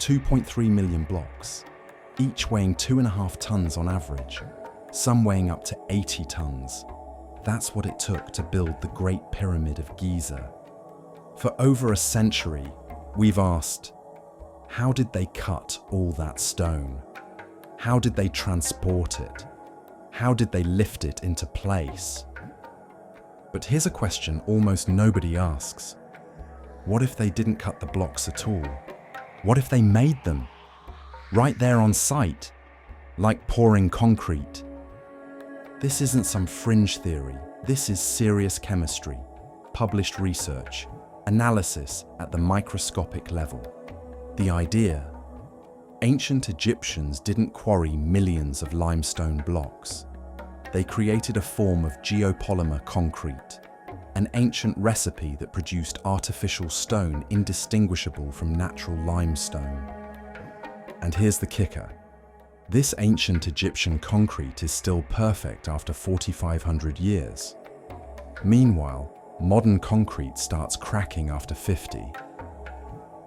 2.3 million blocks, each weighing 2.5 tons on average, some weighing up to 80 tons. That's what it took to build the Great Pyramid of Giza. For over a century, we've asked, how did they cut all that stone? How did they transport it? How did they lift it into place? But here's a question almost nobody asks. What if they didn't cut the blocks at all? What if they made them? Right there on site, like pouring concrete. This isn't some fringe theory. This is serious chemistry, published research, analysis at the microscopic level. The idea: ancient Egyptians didn't quarry millions of limestone blocks. They created a form of geopolymer concrete, an ancient recipe that produced artificial stone indistinguishable from natural limestone. And here's the kicker. This ancient Egyptian concrete is still perfect after 4,500 years. Meanwhile, modern concrete starts cracking after 50.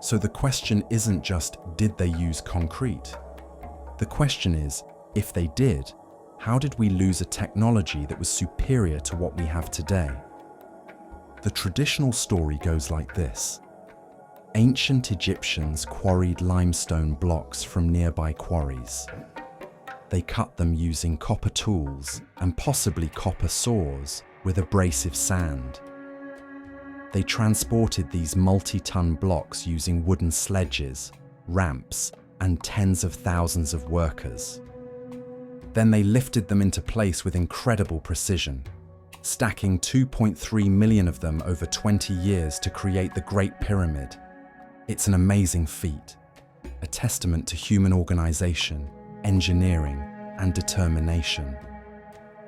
So the question isn't just, did they use concrete? The question is, if they did, how did we lose a technology that was superior to what we have today? The traditional story goes like this. Ancient Egyptians quarried limestone blocks from nearby quarries. They cut them using copper tools and possibly copper saws with abrasive sand. They transported these multi-ton blocks using wooden sledges, ramps, and tens of thousands of workers. Then they lifted them into place with incredible precision, stacking 2.3 million of them over 20 years to create the Great Pyramid. It's an amazing feat, a testament to human organization, engineering, and determination.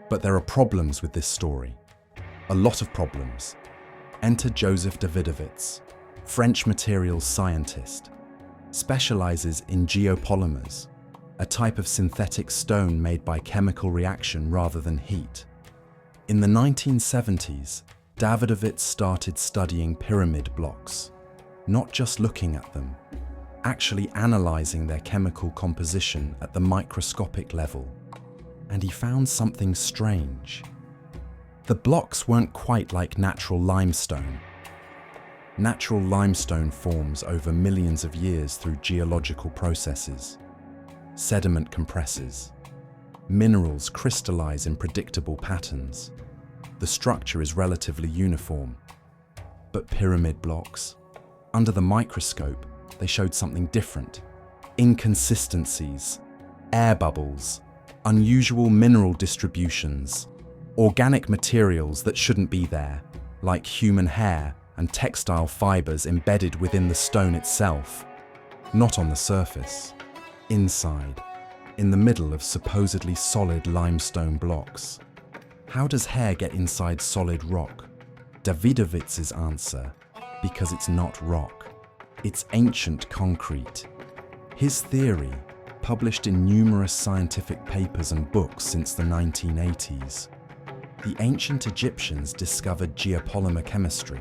But there are problems with this story. A lot of problems. Enter Joseph Davidovits, French materials scientist, specializes in geopolymers, a type of synthetic stone made by chemical reaction rather than heat. In the 1970s, Davidovits started studying pyramid blocks, not just looking at them, actually analyzing their chemical composition at the microscopic level. And he found something strange. The blocks weren't quite like natural limestone. Natural limestone forms over millions of years through geological processes. Sediment compresses. Minerals crystallize in predictable patterns. The structure is relatively uniform. But pyramid blocks? Under the microscope, they showed something different. Inconsistencies, air bubbles, unusual mineral distributions, organic materials that shouldn't be there, like human hair and textile fibers embedded within the stone itself. Not on the surface, inside, in the middle of supposedly solid limestone blocks. How does hair get inside solid rock? Davidovits' answer: because it's not rock. It's ancient concrete. His theory, published in numerous scientific papers and books since the 1980s. The ancient Egyptians discovered geopolymer chemistry.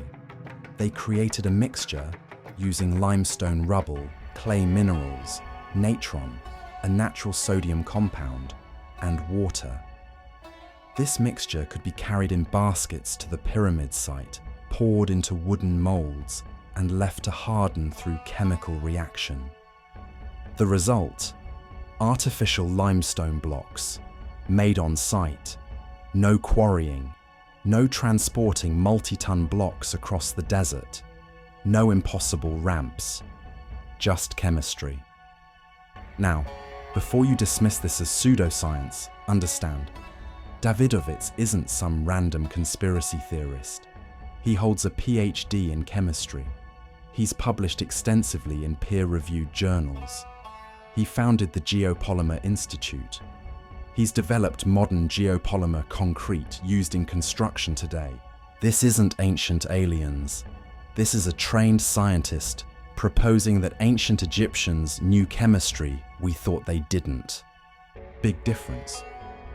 They created a mixture using limestone rubble, clay minerals, natron, a natural sodium compound, and water. This mixture could be carried in baskets to the pyramid site, poured into wooden molds, and left to harden through chemical reaction. The result: artificial limestone blocks, made on site. No quarrying, no transporting multi-ton blocks across the desert, no impossible ramps, just chemistry. Now, before you dismiss this as pseudoscience, understand, Davidovits isn't some random conspiracy theorist. He holds a PhD in chemistry. He's published extensively in peer-reviewed journals. He founded the Geopolymer Institute. He's developed modern geopolymer concrete used in construction today. This isn't ancient aliens. This is a trained scientist proposing that ancient Egyptians knew chemistry we thought they didn't. Big difference.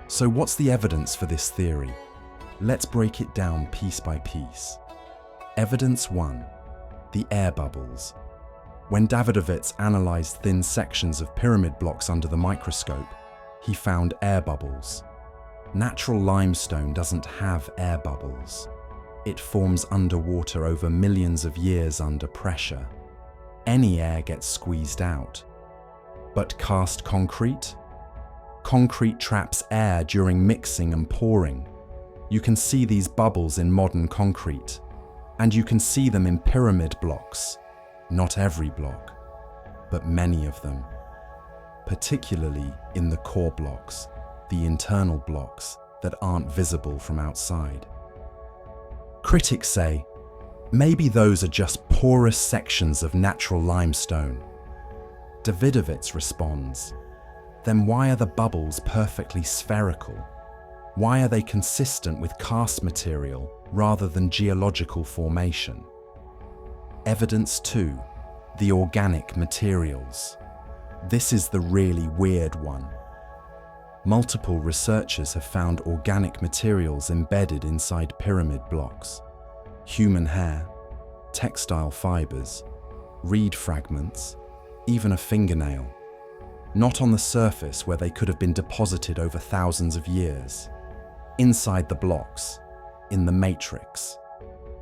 So what's the evidence for this theory? Let's break it down piece by piece. Evidence 1. The air bubbles. When Davidovits analyzed thin sections of pyramid blocks under the microscope, he found air bubbles. Natural limestone doesn't have air bubbles. It forms underwater over millions of years under pressure. Any air gets squeezed out. But cast concrete? Concrete traps air during mixing and pouring. You can see these bubbles in modern concrete, and you can see them in pyramid blocks. Not every block, but many of them. Particularly in the core blocks, the internal blocks that aren't visible from outside. Critics say, maybe those are just porous sections of natural limestone. Davidovits responds, then why are the bubbles perfectly spherical? Why are they consistent with cast material rather than geological formation? Evidence 2, the organic materials. This is the really weird one. Multiple researchers have found organic materials embedded inside pyramid blocks. Human hair, textile fibers, reed fragments, even a fingernail. Not on the surface where they could have been deposited over thousands of years. Inside the blocks, in the matrix,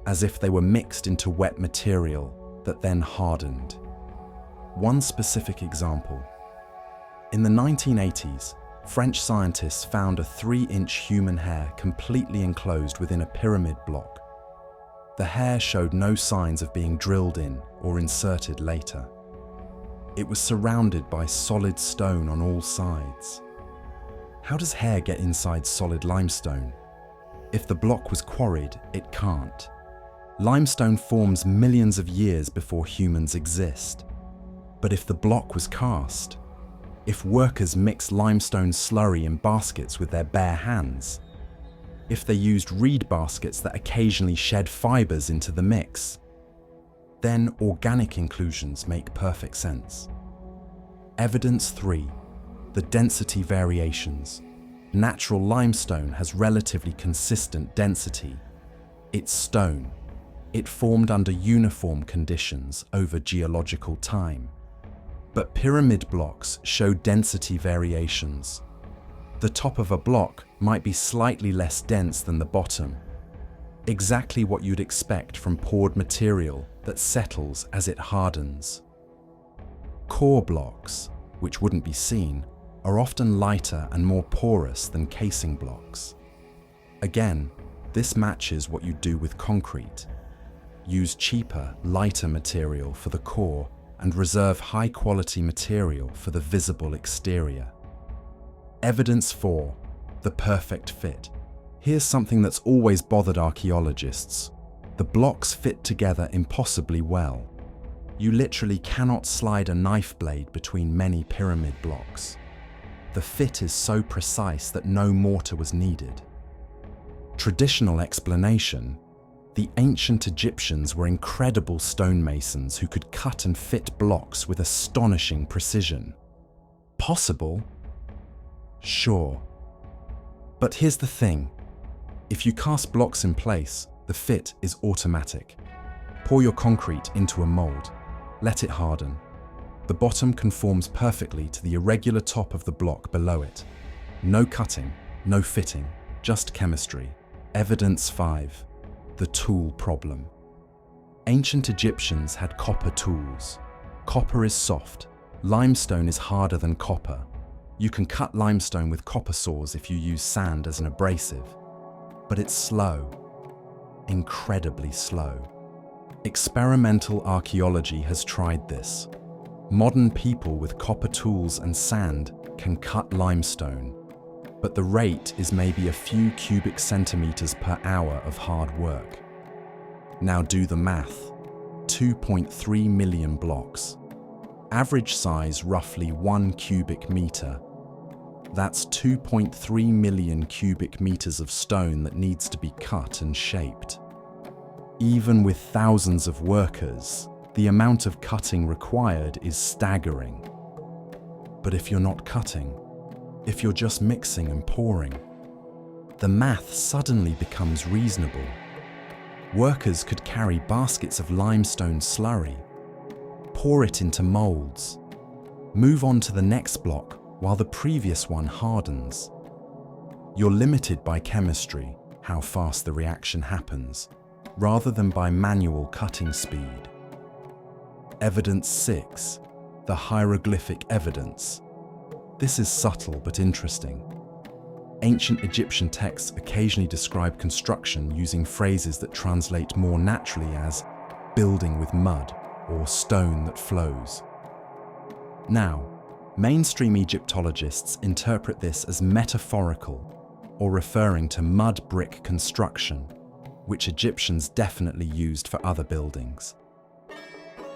as if they were mixed into wet material that then hardened. One specific example. In the 1980s, French scientists found a 3-inch human hair completely enclosed within a pyramid block. The hair showed no signs of being drilled in or inserted later. It was surrounded by solid stone on all sides. How does hair get inside solid limestone? If the block was quarried, it can't. Limestone forms millions of years before humans exist. But if the block was cast, if workers mixed limestone slurry in baskets with their bare hands, if they used reed baskets that occasionally shed fibers into the mix, then organic inclusions make perfect sense. Evidence 3, the density variations. Natural limestone has relatively consistent density. It's stone. It formed under uniform conditions over geological time. But pyramid blocks show density variations. The top of a block might be slightly less dense than the bottom. Exactly what you'd expect from poured material that settles as it hardens. Core blocks, which wouldn't be seen, are often lighter and more porous than casing blocks. Again, this matches what you do with concrete. Use cheaper, lighter material for the core and reserve high-quality material for the visible exterior. Evidence 4, the perfect fit. Here's something that's always bothered archaeologists. The blocks fit together impossibly well. You literally cannot slide a knife blade between many pyramid blocks. The fit is so precise that no mortar was needed. Traditional explanation: the ancient Egyptians were incredible stonemasons who could cut and fit blocks with astonishing precision. Possible? Sure. But here's the thing. If you cast blocks in place, the fit is automatic. Pour your concrete into a mold. Let it harden. The bottom conforms perfectly to the irregular top of the block below it. No cutting, no fitting, just chemistry. Evidence 5. The tool problem. Ancient Egyptians had copper tools. Copper is soft. Limestone is harder than copper. You can cut limestone with copper saws if you use sand as an abrasive. But it's slow. Incredibly slow. Experimental archaeology has tried this. Modern people with copper tools and sand can cut limestone, but the rate is maybe a few cubic centimeters per hour of hard work. Now do the math. 2.3 million blocks. Average size roughly 1 cubic meter. That's 2.3 million cubic meters of stone that needs to be cut and shaped. Even with thousands of workers, the amount of cutting required is staggering. But if you're not cutting, if you're just mixing and pouring, the math suddenly becomes reasonable. Workers could carry baskets of limestone slurry. pour it into molds. Move on to the next block while the previous one hardens. You're limited by chemistry, how fast the reaction happens, rather than by manual cutting speed. Evidence 6. The hieroglyphic evidence. This is subtle but interesting. Ancient Egyptian texts occasionally describe construction using phrases that translate more naturally as building with mud or stone that flows. Now, mainstream Egyptologists interpret this as metaphorical or referring to mud brick construction, which Egyptians definitely used for other buildings.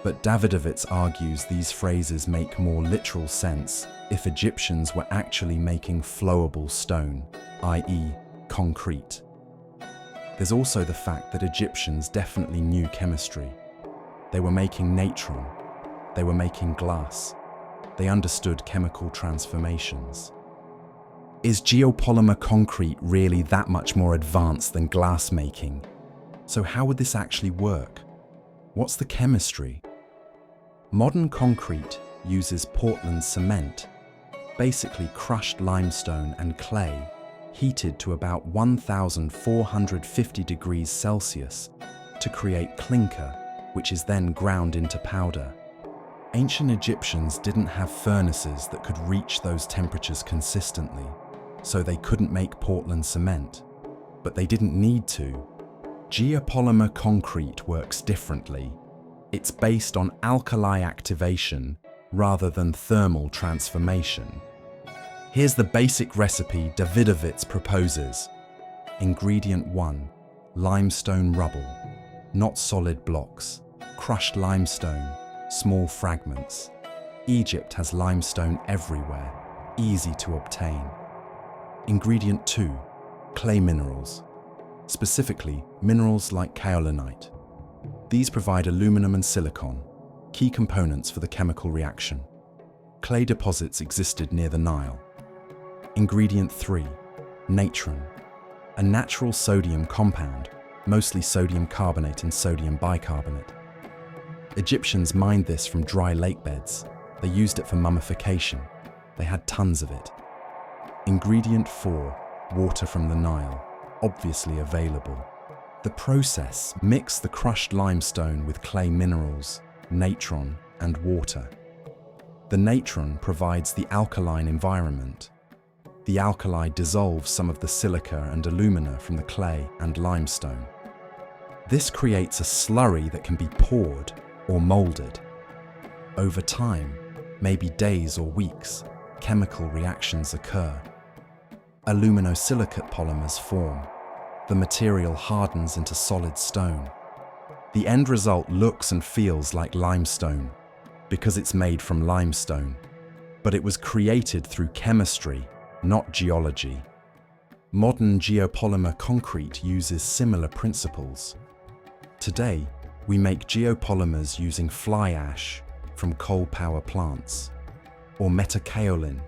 But Davidovits argues these phrases make more literal sense if Egyptians were actually making flowable stone, i.e., concrete. There's also the fact that Egyptians definitely knew chemistry. They were making natron, they were making glass, they understood chemical transformations. Is geopolymer concrete really that much more advanced than glass making? So how would this actually work? What's the chemistry? Modern concrete uses Portland cement, basically crushed limestone and clay, heated to about 1,450 degrees Celsius to create clinker, which is then ground into powder. Ancient Egyptians didn't have furnaces that could reach those temperatures consistently, so they couldn't make Portland cement. But they didn't need to. Geopolymer concrete works differently. It's based on alkali activation rather than thermal transformation. Here's the basic recipe Davidovits proposes. Ingredient 1. Limestone rubble, not solid blocks. Crushed limestone, small fragments. Egypt has limestone everywhere, easy to obtain. Ingredient 2. Clay minerals, specifically minerals like kaolinite. These provide aluminum and silicon, key components for the chemical reaction. Clay deposits existed near the Nile. Ingredient 3. Natron, a natural sodium compound, mostly sodium carbonate and sodium bicarbonate. Egyptians mined this from dry lake beds. They used it for mummification. They had tons of it. Ingredient 4. Water from the Nile, obviously available. The process mixed the crushed limestone with clay minerals, natron, and water. The natron provides the alkaline environment. The alkali dissolves some of the silica and alumina from the clay and limestone. This creates a slurry that can be poured or molded. Over time, maybe days or weeks, chemical reactions occur. Aluminosilicate polymers form. The material hardens into solid stone. The end result looks and feels like limestone because it's made from limestone, but it was created through chemistry, not geology. Modern geopolymer concrete uses similar principles. Today, we make geopolymers using fly ash from coal power plants, or metakaolin,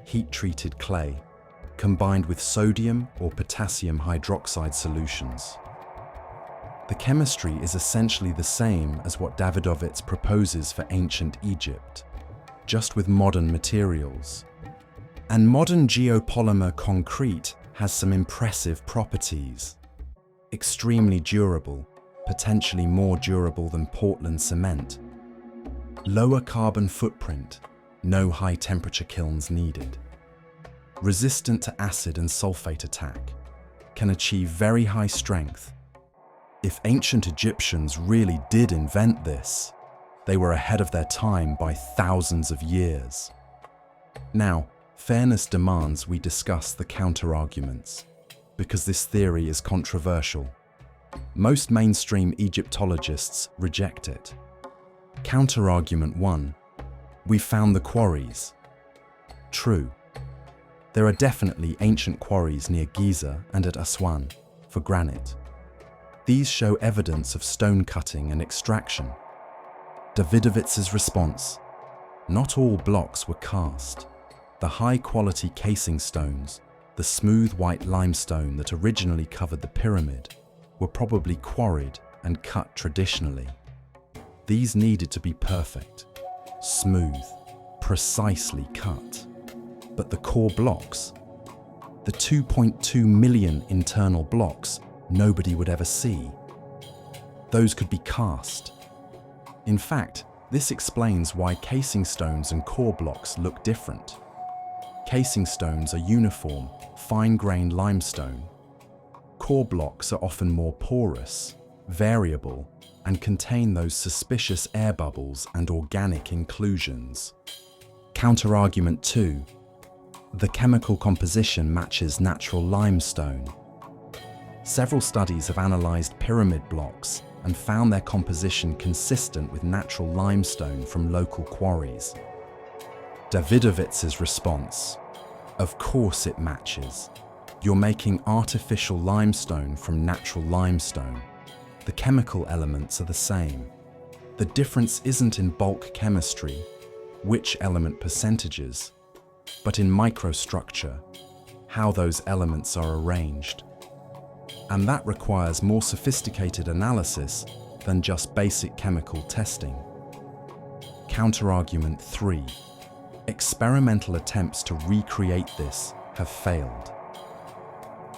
heat-treated clay, combined with sodium or potassium hydroxide solutions. The chemistry is essentially the same as what Davidovits proposes for ancient Egypt, just with modern materials. And modern geopolymer concrete has some impressive properties. Extremely durable, potentially more durable than Portland cement. Lower carbon footprint, no high temperature kilns needed. Resistant to acid and sulfate attack, can achieve very high strength. If ancient Egyptians really did invent this, they were ahead of their time by thousands of years. Now, fairness demands we discuss the counterarguments, because this theory is controversial. Most mainstream Egyptologists reject it. Counterargument 1. We found the quarries. True. There are definitely ancient quarries near Giza and at Aswan for granite. These show evidence of stone cutting and extraction. Davidovits' response: not all blocks were cast. The high-quality casing stones, the smooth white limestone that originally covered the pyramid, were probably quarried and cut traditionally. These needed to be perfect, smooth, precisely cut. But the core blocks, the 2.2 million internal blocks nobody would ever see, those could be cast. In fact, this explains why casing stones and core blocks look different. Casing stones are uniform, fine-grained limestone. Core blocks are often more porous, variable, and contain those suspicious air bubbles and organic inclusions. Counterargument 2. The chemical composition matches natural limestone. Several studies have analysed pyramid blocks and found their composition consistent with natural limestone from local quarries. Davidovits' response: of course it matches. You're making artificial limestone from natural limestone. The chemical elements are the same. The difference isn't in bulk chemistry, which element percentages, but in microstructure, how those elements are arranged. And that requires more sophisticated analysis than just basic chemical testing. Counterargument 3. Experimental attempts to recreate this have failed.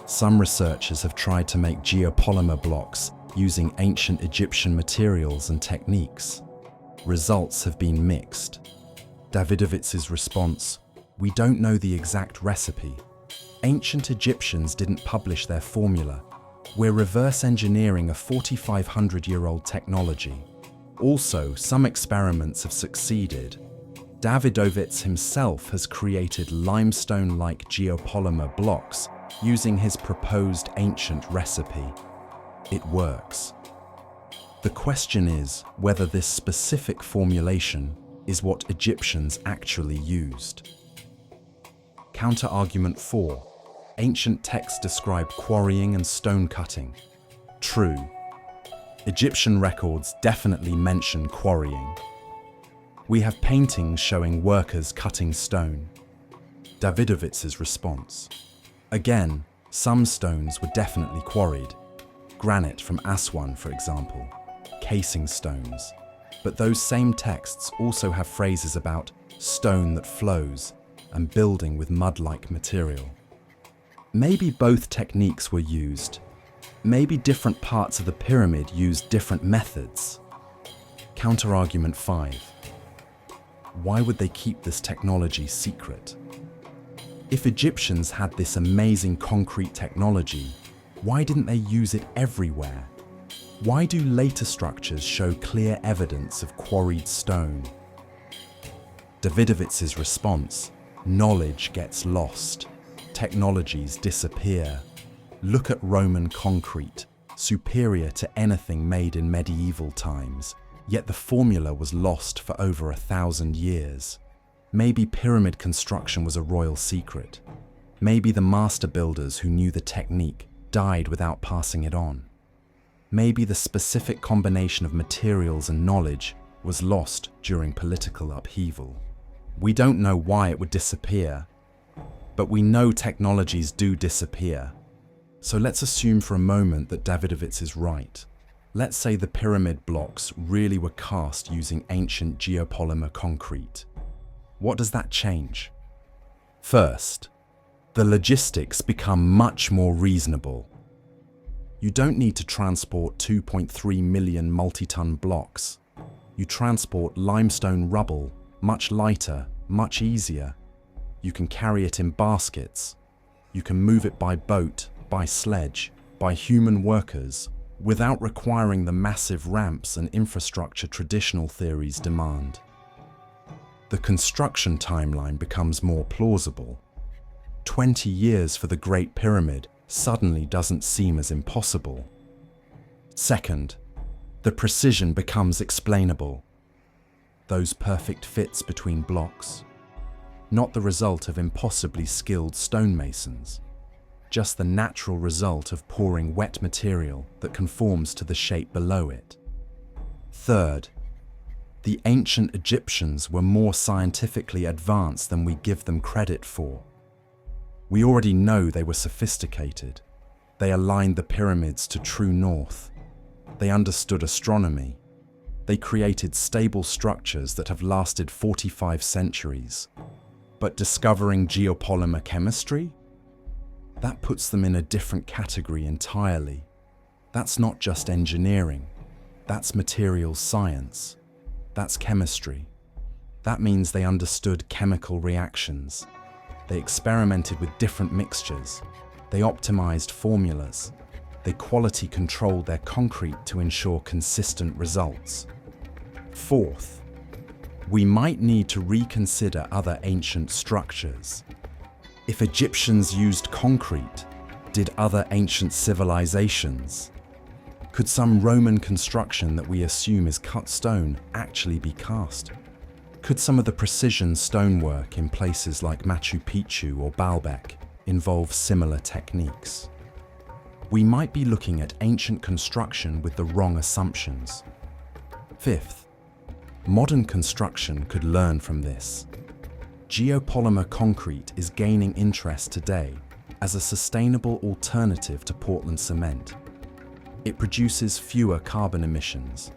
Some researchers have tried to make geopolymer blocks using ancient Egyptian materials and techniques. Results have been mixed. Davidovits' response: we don't know the exact recipe. Ancient Egyptians didn't publish their formula. We're reverse engineering a 4,500-year-old technology. Also, some experiments have succeeded. Davidovits himself has created limestone-like geopolymer blocks using his proposed ancient recipe. It works. The question is whether this specific formulation is what Egyptians actually used. Counterargument 4. Ancient texts describe quarrying and stone cutting. True. Egyptian records definitely mention quarrying. We have paintings showing workers cutting stone. Davidovits' response: again, some stones were definitely quarried. Granite from Aswan, for example, casing stones. But those same texts also have phrases about stone that flows and building with mud-like material. Maybe both techniques were used. Maybe different parts of the pyramid used different methods. Counterargument 5. Why would they keep this technology secret? If Egyptians had this amazing concrete technology, why didn't they use it everywhere? Why do later structures show clear evidence of quarried stone? Davidovits' response: knowledge gets lost. Technologies disappear. Look at Roman concrete, superior to anything made in medieval times, yet the formula was lost for over 1,000 years. Maybe pyramid construction was a royal secret. Maybe the master builders who knew the technique died without passing it on. Maybe the specific combination of materials and knowledge was lost during political upheaval. We don't know why it would disappear, but we know technologies do disappear. So let's assume for a moment that Davidovits is right. Let's say the pyramid blocks really were cast using ancient geopolymer concrete. What does that change? First, the logistics become much more reasonable. You don't need to transport 2.3 million multi-ton blocks. You transport limestone rubble, much lighter, much easier. You can carry it in baskets. You can move it by boat, by sledge, by human workers, without requiring the massive ramps and infrastructure traditional theories demand. The construction timeline becomes more plausible. 20 years for the Great Pyramid suddenly doesn't seem as impossible. Second, the precision becomes explainable. Those perfect fits between blocks, not the result of impossibly skilled stonemasons, just the natural result of pouring wet material that conforms to the shape below it. Third, the ancient Egyptians were more scientifically advanced than we give them credit for. We already know they were sophisticated. They aligned the pyramids to true north. They understood astronomy. They created stable structures that have lasted 45 centuries. But discovering geopolymer chemistry? That puts them in a different category entirely. That's not just engineering. That's materials science. That's chemistry. That means they understood chemical reactions. They experimented with different mixtures. They optimized formulas. They quality controlled their concrete to ensure consistent results. Fourth, we might need to reconsider other ancient structures. If Egyptians used concrete, did other ancient civilizations? Could some Roman construction that we assume is cut stone actually be cast? Could some of the precision stonework in places like Machu Picchu or Baalbek involve similar techniques? We might be looking at ancient construction with the wrong assumptions. Fifth, modern construction could learn from this. Geopolymer concrete is gaining interest today as a sustainable alternative to Portland cement. It produces fewer carbon emissions.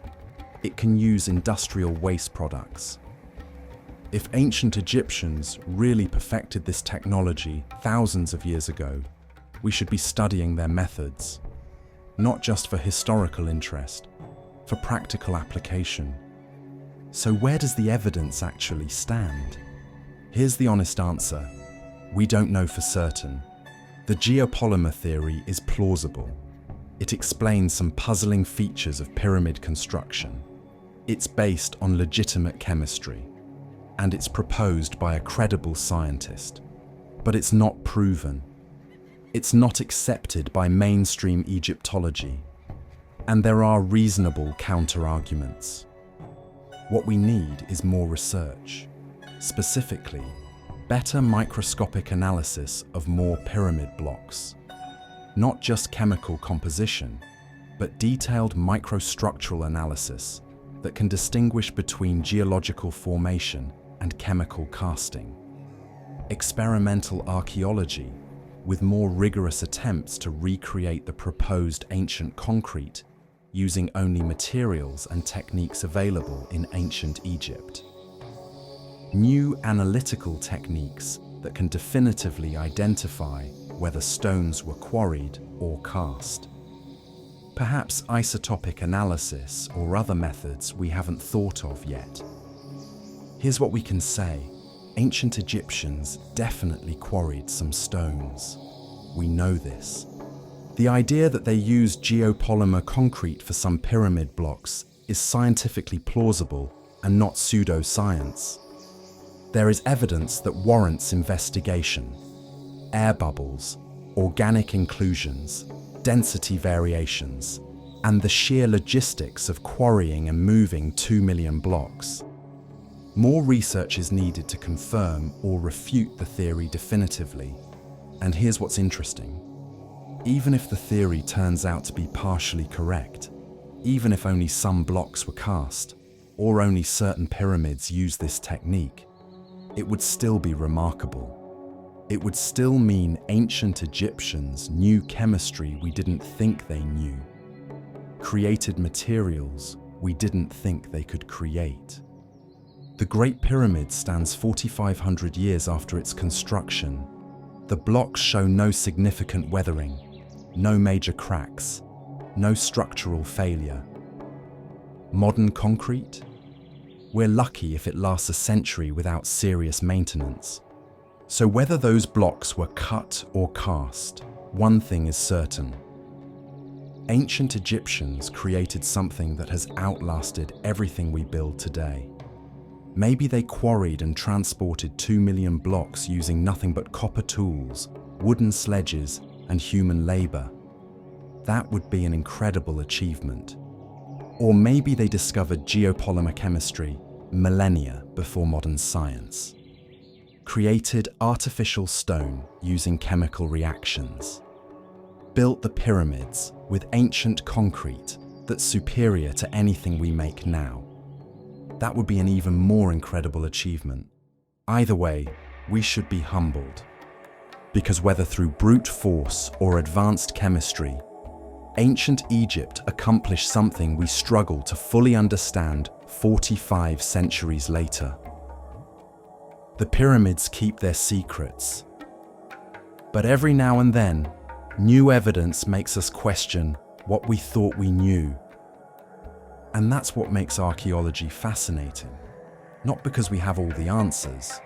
It can use industrial waste products. If ancient Egyptians really perfected this technology thousands of years ago, we should be studying their methods, not just for historical interest, for practical application. So where does the evidence actually stand? Here's the honest answer. We don't know for certain. The geopolymer theory is plausible. It explains some puzzling features of pyramid construction. It's based on legitimate chemistry, and it's proposed by a credible scientist. But it's not proven. It's not accepted by mainstream Egyptology, and there are reasonable counterarguments. What we need is more research, specifically, better microscopic analysis of more pyramid blocks. Not just chemical composition, but detailed microstructural analysis that can distinguish between geological formation and chemical casting. Experimental archaeology, with more rigorous attempts to recreate the proposed ancient concrete using only materials and techniques available in ancient Egypt. New analytical techniques that can definitively identify whether stones were quarried or cast. Perhaps isotopic analysis or other methods we haven't thought of yet. Here's what we can say. Ancient Egyptians definitely quarried some stones. We know this. The idea that they used geopolymer concrete for some pyramid blocks is scientifically plausible and not pseudoscience. There is evidence that warrants investigation. Air bubbles, organic inclusions, density variations, and the sheer logistics of quarrying and moving 2 million blocks. More research is needed to confirm or refute the theory definitively. And here's what's interesting. Even if the theory turns out to be partially correct, even if only some blocks were cast, or only certain pyramids use this technique, it would still be remarkable. It would still mean ancient Egyptians knew chemistry we didn't think they knew, created materials we didn't think they could create. The Great Pyramid stands 4,500 years after its construction. The blocks show no significant weathering, no major cracks, no structural failure. Modern concrete? We're lucky if it lasts a century without serious maintenance. So whether those blocks were cut or cast, one thing is certain. Ancient Egyptians created something that has outlasted everything we build today. Maybe they quarried and transported 2 million blocks using nothing but copper tools, wooden sledges, and human labor. That would be an incredible achievement. Or maybe they discovered geopolymer chemistry millennia before modern science. Created artificial stone using chemical reactions. Built the pyramids with ancient concrete that's superior to anything we make now. That would be an even more incredible achievement. Either way, we should be humbled. Because whether through brute force or advanced chemistry, ancient Egypt accomplished something we struggle to fully understand 45 centuries later. The pyramids keep their secrets. But every now and then, new evidence makes us question what we thought we knew. And that's what makes archaeology fascinating. Not because we have all the answers,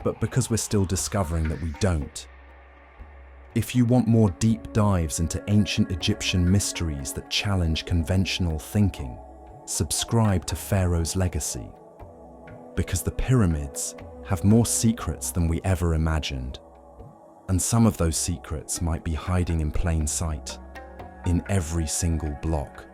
but because we're still discovering that we don't. If you want more deep dives into ancient Egyptian mysteries that challenge conventional thinking, subscribe to Pharaoh's Legacy. Because the pyramids have more secrets than we ever imagined. And some of those secrets might be hiding in plain sight, in every single block.